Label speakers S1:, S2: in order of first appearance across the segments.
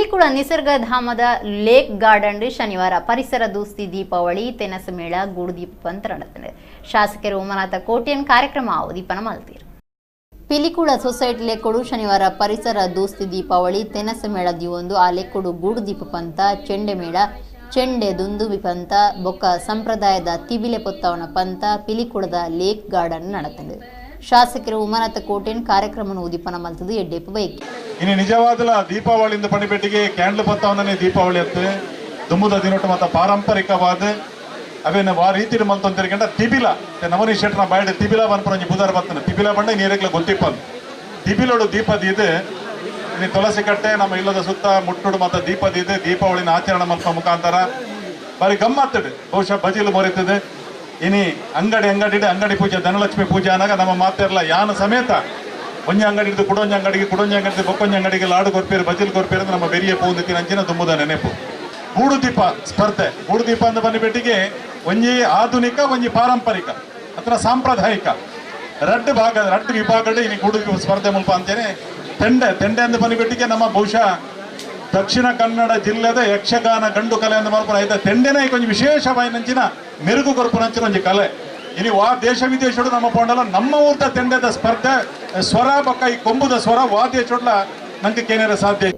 S1: ಪಿಲಿಕುಳ ನಿಸರ್ಗ ಧಾಮದ lake garden ಶನಿವಾರ ಪರಿಸರ ದೋಸ್ತಿ ದೀಪಾವಳಿ ತೆನಸು ಮೇಳ ಗುಡು ದೀಪ ಪಂಥ ನಡೆದಿದೆ. ಶಾಸಕರು ಉಮನಾಥ ಕೋಟ್ಯನ್ ಕಾರ್ಯಕ್ರಮ ದೀಪನ ಮಲ್ತೀರು. ಪಿಲಿಕುಳ ಸೊಸೈಟಿ ಲೆಕ್ಕೊಡು ಶನಿವಾರ ಪರಿಸರ ದೋಸ್ತಿ ದೀಪಾವಳಿ ತೆನಸು ಮೇಳ ದಿವೊಂದು ಆ ಲೆಕ್ಕೊಡು ಗುಡು ದೀಪ ಪಂಥ ಚೆಂಡೆ ಮೇಳ ಚೆಂಡೆ ದುಂದುಬಿ ಪಂಥ ಬೊಕ್ಕ ಸಂಪ್ರದಾಯದ ತಿಬಿಲೆ ಪೊತ್ತವನ ಪಂಥ ಪಿಲಿಕುಳದ ಲೇಕ್ ಗಾರ್ಡನ್ ನಡೆದಿದೆ. ಶಾಸಕರು ಉಮನಾಥ ಕೋಟ್ಯನ್ ಕಾರ್ಯಕ್ರಮ ಉದೀಪನ ಮಲ್ತದು ಎಡ್ಡೆಪ್ಪು ಬೈಕ್
S2: ಇನ್ನು ನಿಜವಾದ ದೀಪಾವಳಿಯಿಂದ ಪಣಿಪೆಟ್ಟಿಗೆ ಕ್ಯಾಂಡ್ಲ್ ಪತ್ತವನೇ ದೀಪಾವಳಿ ಅತ್ತು ದುಮ್ಮದ ದಿನೊಟ್ಟು ಮತ್ತು ಪಾರಂಪರಿಕವಾದ ಅವೇನು ಆ ರೀತಿ ಮಲ್ತೊಂದಿರ್ಕೊಂಡ ತಿಬಿಲ ನವನಿ ಶೆಟ್ನ ಬಾಯ್ಡ್ ತಿಬಿಲ ಬಂದ್ಪುರ ಬುಧಾರ ಬರ್ತಾನೆ ತಿಬಿಲ ಬಂಡ ನೀರಿಗೆ ಗೊತ್ತಿಪ್ಪದು ತಿಬಿಲೋಡು ದೀಪದಿದ್ದು ಇನ್ನು ತುಳಸಿ ಕಟ್ಟೆ ನಮ್ಮ ಇಲ್ಲದ ಸುತ್ತ ಮುಟ್ಟುಡು ಮತ್ತು ದೀಪದಿದ್ದು ದೀಪಾವಳಿನ ಆಚರಣೆ ಮಲ್ಪ ಮುಖಾಂತರ ಬಾರಿ ಗಮ್ಮತ್ತಡು ಬಹುಶಃ ಬಜಿಲು ಮೊರಿತದೆ. ಇನಿ ಅಂಗಡಿ ಪೂಜೆ ಧನಲಕ್ಷ್ಮಿ ಪೂಜೆ ಅನ್ನಾಗ ನಮ್ಮ ಮಾತಿರಲ್ಲ ಯಾನ ಸಮೇತ ಒಂಜಿ ಅಂಗಡಿ ಹಿಡಿದು ಕುಡೊಂಜಿ ಅಂಗಡಿಗೆ ಬೊಕ್ಕೊಂಜಿ ಅಂಗಡಿಗೆ ಲಾಡು ಕೊರ್ಪೇರು ಬಜಿಲ್ ಕೊರ್ಪೇರು ನಮ್ಮ ಬೆರಿಯ ಪೂಂದಿನ ಅಂಚಿನ ತುಂಬುದ ನೆನಪು. ಗೂಡು ದೀಪ ಸ್ಪರ್ಧೆ ಗೂಡು ದೀಪ ಅಂತ ಬಂದುಬಿಟ್ಟಿಗೆ ಒಂಜಿ ಆಧುನಿಕ ಒಂಜಿ ಪಾರಂಪರಿಕ ಅಥವಾ ಸಾಂಪ್ರದಾಯಿಕ ರಡ್ಡು ವಿಭಾಗಗಳು ಇನ್ನು ಗೂಡು ದೀಪ ಸ್ಪರ್ಧೆ ಮುಲ್ಪ ಅಂತೇನೆ ತೆಂಡೆ ಅಂತ ಬಂದುಬಿಟ್ಟಿಗೆ ನಮ್ಮ ಬಹುಶಃ ದಕ್ಷಿಣ ಕನ್ನಡ ಜಿಲ್ಲೆದ ಯಕ್ಷಗಾನ ಗಂಡು ಕಲೆ ಅಂತ ಮಾಡ್ಕೊಂಡು ಆಯ್ತಾ ತೆಂಡೆನ ಈಗ ಒಂದು ವಿಶೇಷವಾಗಿ ನಂಚಿನ ಮೆರುಗು ಕೊರಪುನಂಚಿನ ಒಂದು ಕಲೆ ಇನ್ನು ದೇಶ ವಿದೇಶಗಳು ನಮ್ಮ ಪೋಂಡಲ್ಲ ನಮ್ಮ ಊರ್ದ ತೆಂಡೆದ ಸ್ಪರ್ಧೆ ಸ್ವರ ಬೊಕ್ಕ ಈ ಕೊಂಬುದ ಸ್ವರ ವಾದ್ಯ ಚೋಟ್ಲ ನಂಗೆ ಕೇನೇರ ಸಾಧ್ಯ.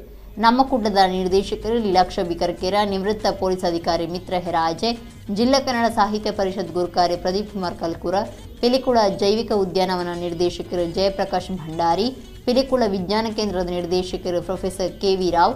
S1: ನಮ್ಮ ಕುಡ್ಲದ ನಿರ್ದೇಶಕರು ಲೀಲಾಕ್ಷ ಬಿಕರ್ಕೇರ, ನಿವೃತ್ತ ಪೊಲೀಸ್ ಅಧಿಕಾರಿ ಮಿತ್ರ ಹೆರಾಜೆ, ಜಿಲ್ಲಾ ಕನ್ನಡ ಸಾಹಿತ್ಯ ಪರಿಷತ್ ಗುರುಕಾರ್ಯ ಪ್ರದೀಪ್ ಕುಮಾರ್ ಕಲ್ಕೂರ, ಪಿಲಿಕುಳ ಜೈವಿಕ ಉದ್ಯಾನವನ ನಿರ್ದೇಶಕರು ಜಯಪ್ರಕಾಶ್ ಭಂಡಾರಿ, ಪಿಲಿಕುಳ ವಿಜ್ಞಾನ ಕೇಂದ್ರದ ನಿರ್ದೇಶಕರು ಪ್ರೊಫೆಸರ್ K.V.Rao,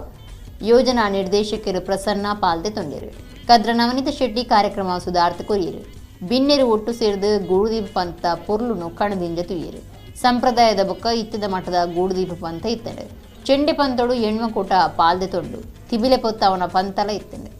S1: ಯೋಜನಾ ನಿರ್ದೇಶಕರು ಪ್ರಸನ್ನ ಪಾಲ್ದೆ ತೊಂದಿರು. ಕದ್ರ ನವನೀತ ಶೆಟ್ಟಿ ಕಾರ್ಯಕ್ರಮ ಸುಧಾರ್ಥ ಕೊರಿಯರು. ಬಿನ್ನೆರು ಒಟ್ಟು ಸೇರಿದು ಗೂಡುದೀಪ ಪಂಥ ಪೊರ್ಲುನು ಕಣದಿಂದ ತುಯ್ಯರು. ಸಂಪ್ರದಾಯದ ಬೊಕ್ಕ ಇತ್ತದ ಮಠದ ಗೂಡುದೀಪ ಪಂಥ ಇತ್ತಂಡೆ. ಚೆಂಡೆ ಪಂತೋಡು ಹೆಣ್ಮಕೂಟ ಪಾಲ್ದೆ ತೊಂಡು ತಿಬಿಲೆ ಪೊತ್ತ ಅವನ ಪಂತಲ ಇತ್ತಂಡೆ.